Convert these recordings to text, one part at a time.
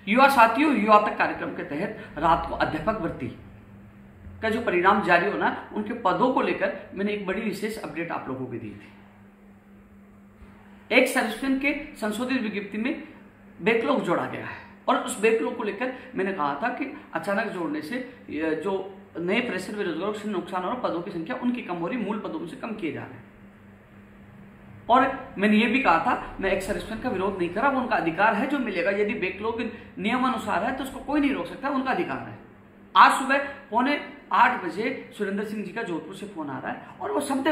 युवा साथियों, युवा तक कार्यक्रम के तहत रात को अध्यापक भर्ती का जो परिणाम जारी होना, उनके पदों को लेकर मैंने एक बड़ी विशेष अपडेट आप लोगों को दी थी। एक सर्विसमैन के संशोधित विज्ञप्ति में बैकलॉग जोड़ा गया है और उस बैकलॉग को लेकर मैंने कहा था कि अचानक जोड़ने से जो नए प्रेशर बेरोजगारों से नुकसान हो रहा, पदों की संख्या उनकी कम हो रही, मूल पदों से कम किए जा रहे हैं। और मैंने ये भी कहा था, मैं एक सर्विसमैन का विरोध नहीं कर रहा, वो उनका अधिकार है जो मिलेगा। यदि बैकलॉग नियमानुसार है तो उसको कोई नहीं रोक सकता, उनका अधिकार है। आज सुबह 7:45 बजे सुरेंद्र सिंह जी का जोधपुर से फोन आ रहा है और वो शब्द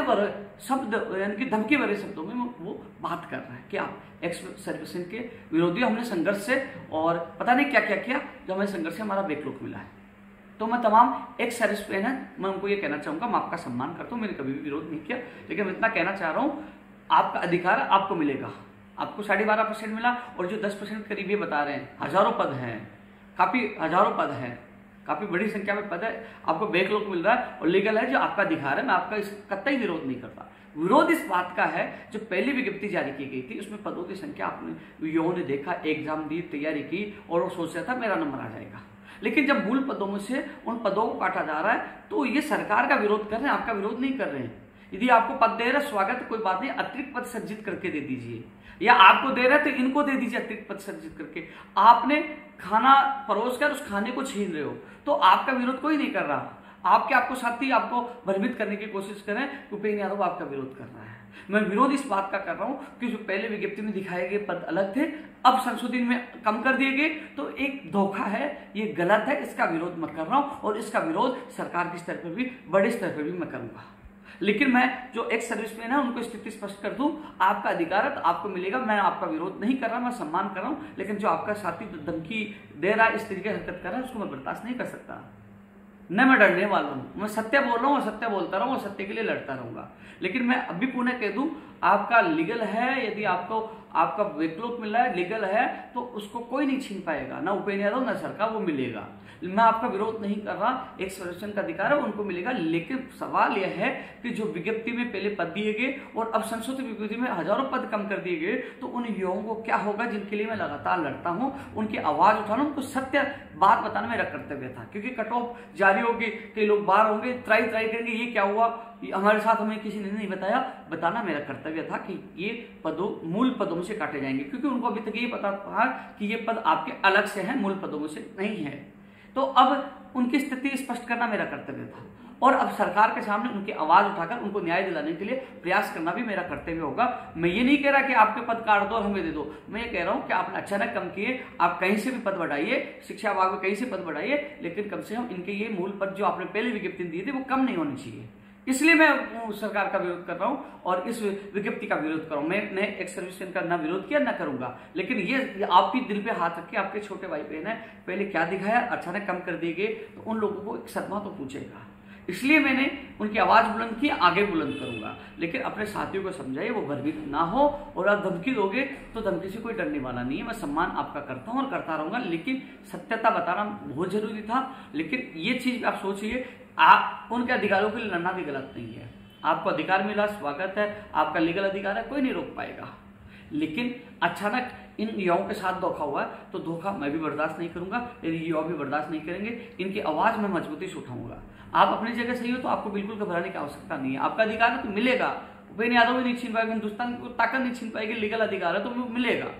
यानी कि धमकी भरे शब्दों में वो बात कर रहा है कि आप एक्स सर्विसमैन के विरोधी, हमने संघर्ष से और पता नहीं क्या क्या किया, जो हमें संघर्ष से हमारा बैकलॉग मिला है। तो मैं तमाम एक्स सर्विसमैन है, मैं उनको ये कहना चाहूंगा, मैं आपका सम्मान करता हूँ, मैंने कभी भी विरोध नहीं किया, लेकिन मैं इतना कहना चाह रहा हूँ, आपका अधिकार आपको मिलेगा। आपको 12.5% मिला और जो 10% करीब ये बता रहे हैं, हजारों पद हैं, हजारों पद हैं, काफी बड़ी संख्या में पद है, आपको बैकलॉग मिल रहा है और लीगल है, जो आपका अधिकार है। मैं आपका इस कतई विरोध नहीं करता। विरोध इस बात का है, जो पहली विज्ञप्ति जारी की गई थी उसमें पदों की संख्या आपने युवाओं ने देखा, एग्जाम दी, तैयारी की और वो सोच रहा था मेरा नंबर आ जाएगा। लेकिन जब मूल पदों में से उन पदों को काटा जा रहा है तो ये सरकार का विरोध कर रहे हैं, आपका विरोध नहीं कर रहे हैं। यदि आपको पद दे रहे स्वागत, कोई बात नहीं, अतिरिक्त पद सर्जित करके दे दीजिए, या आपको दे रहे तो इनको दे दीजिए अतिरिक्त पद सर्जित करके। आपने खाना परोस कर उस खाने को छीन रहे हो तो आपका विरोध कोई नहीं कर रहा। आपको साथी आपको भ्रमित करने की कोशिश करें, उपेंद्र यादव आपका विरोध कर रहा है। मैं विरोध इस बात का कर रहा हूं कि जो पहले विज्ञप्ति में दिखाए गए पद अलग थे, अब संशोधन में कम कर दिए गए, तो एक धोखा है, ये गलत है, इसका विरोध मैं कर रहा हूं और इसका विरोध सरकार के स्तर पर भी, बड़े स्तर पर भी मैं करूंगा। लेकिन मैं जो एक्स सर्विसमैन है उनको स्थिति स्पष्ट कर दूं, आपका अधिकार है तो आपको मिलेगा। मैं आपका विरोध नहीं कर रहा, मैं सम्मान कर रहा हूं, लेकिन जो आपका साथी धमकी दे रहा है, इस तरीके से हरकत कर रहा है, उसको मैं बर्दाश्त नहीं कर सकता। न मैं डरने वाला हूं, मैं सत्य बोल रहा हूं और सत्य बोलता रहूं और सत्य के लिए लड़ता रहूंगा। लेकिन मैं अभी पुनः कह दूं, आपका लीगल है, यदि आपका बैकलॉग मिल रहा है, लीगल है, तो उसको कोई नहीं छीन पाएगा, ना उपेंद्र यादव ना सरकार, वो मिलेगा। मैं आपका विरोध नहीं कर रहा, एक सर्विसमैन का अधिकार है, उनको मिलेगा। लेकिन सवाल यह है कि जो विज्ञप्ति में पहले पद दिए गए और अब संशोधित विज्ञप्ति में हजारों पद कम कर दिए गए, तो उन युवाओं को क्या होगा जिनके लिए मैं लगातार लड़ता हूं, उनकी आवाज उठाना, उनको सत्य बात बताना मेरा कर्तव्य था। क्योंकि कट ऑफ जारी होगी, कई लोग बाहर होंगे, त्राई करेंगे, ये क्या हुआ, हमारे साथ हमें किसी ने नहीं बताया। बताना मेरा कर्तव्य था कि ये मूल पदों से काटे जाएंगे, क्योंकि उनको अभी तक ये पता था कि ये पद आपके अलग से हैं, मूल पदों में से नहीं है। तो अब उनकी स्थिति स्पष्ट करना मेरा कर्तव्य था और अब सरकार के सामने उनकी आवाज उठाकर उनको न्याय दिलाने के लिए प्रयास करना भी मेरा कर्तव्य होगा। मैं ये नहीं कह रहा कि आपके पद काट दो और हमें दे दो, मैं ये कह रहा हूं कि आपने अचानक कम किए, आप कहीं से भी पद बढ़ाइए, शिक्षा विभाग में कहीं से पद बढ़ाइए, लेकिन कम से कम इनके ये मूल पद जो आपने पहले विज्ञप्ति दी थी वो कम नहीं होनी चाहिए। इसलिए मैं सरकार का विरोध कर रहा हूं और इस विज्ञप्ति का विरोध कर रहा हूं। मैंने एक सर्विसमैन का ना विरोध किया ना करूंगा, लेकिन ये आपकी दिल पे हाथ रख के आपके छोटे भाई बहन है, पहले क्या दिखाया, अचानक कम कर दिए गए, तो उन लोगों को एक सदमा तो पूछेगा। इसलिए मैंने उनकी आवाज बुलंद की, आगे बुलंद करूंगा। लेकिन अपने साथियों को समझाइए, वो भ्रमित ना हो, और आप धमकी दोगे तो धमकी से कोई डरने वाला नहीं है। मैं सम्मान आपका करता हूं और करता रहूंगा, लेकिन सत्यता बताना बहुत जरूरी था। लेकिन ये चीज आप सोचिए, आप उनके अधिकारों के लिए लड़ना भी गलत नहीं है। आपको अधिकार मिला, स्वागत है, आपका लीगल अधिकार है, कोई नहीं रोक पाएगा। लेकिन अचानक इन युवाओं के साथ धोखा हुआ है, तो धोखा मैं भी बर्दाश्त नहीं करूंगा, यदि युवा भी बर्दाश्त नहीं करेंगे। इनकी आवाज मैं मजबूती से उठाऊंगा। आप अपनी जगह सही हो तो आपको बिल्कुल घबराने की आवश्यकता नहीं है। आपका अधिकार है तो मिलेगा, उपेंद्र यादव भी नहीं छीन पाएगा, हिंदुस्तान की ताकत नहीं छीन पाएगी, लीगल अधिकार है तो वो मिलेगा।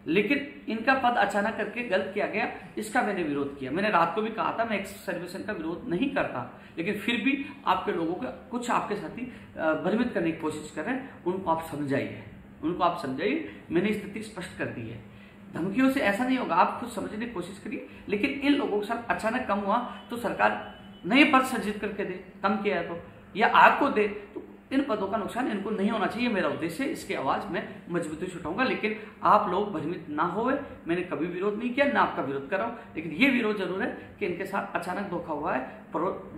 लेकिन इनका पद अचानक करके गलत किया गया, इसका मैंने विरोध किया। मैंने रात को भी कहा था मैं एक सर्विसमैन का विरोध नहीं करता, लेकिन फिर भी आपके लोगों को कुछ आपके साथी भ्रमित करने की कोशिश कर रहे हैं, उनको आप समझाइए। मैंने स्थिति स्पष्ट कर दी है। धमकियों से ऐसा नहीं होगा, आप खुद समझने की कोशिश करिए। लेकिन इन लोगों के साथ अचानक कम हुआ तो सरकार नए पद सर्जित करके दे, कम किया है तो, या आपको दे, तो इन पदों का नुकसान इनको नहीं होना चाहिए। मेरा उद्देश्य, इसकी आवाज मैं मजबूती से उठाऊंगा। लेकिन आप लोग भ्रमित ना होवे, मैंने कभी विरोध नहीं किया, ना आपका विरोध कर रहा हूं। लेकिन ये विरोध जरूर है कि इनके साथ अचानक धोखा हुआ है,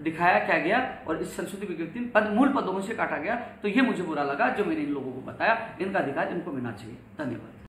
दिखाया क्या गया और इस संशोधित विज्ञप्ति में मूल पदों में से काटा गया, तो ये मुझे बुरा लगा। जो मैंने इन लोगों को बताया, इनका अधिकार इनको मिलना चाहिए। धन्यवाद।